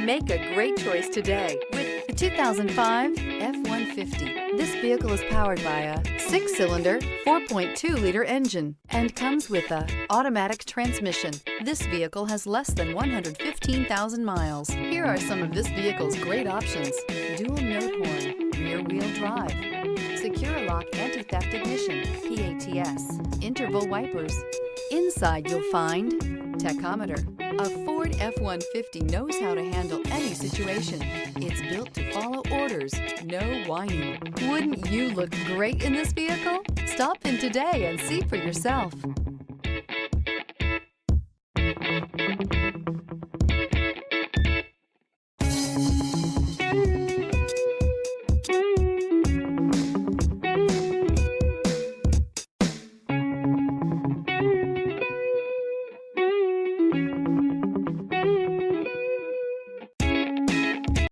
Make a great choice today with the 2005 F-150. This vehicle is powered by a 6-cylinder, 4.2-liter engine and comes with a automatic transmission. This vehicle has less than 115,000 miles. Here are some of this vehicle's great options: dual note horn, rear-wheel drive, secure lock anti-theft ignition, PATS, interval wipers. Inside you'll find tachometer. A Ford F-150 knows how to handle any situation. It's built to follow orders, no whining. Wouldn't you look great in this vehicle? Stop in today and see for yourself.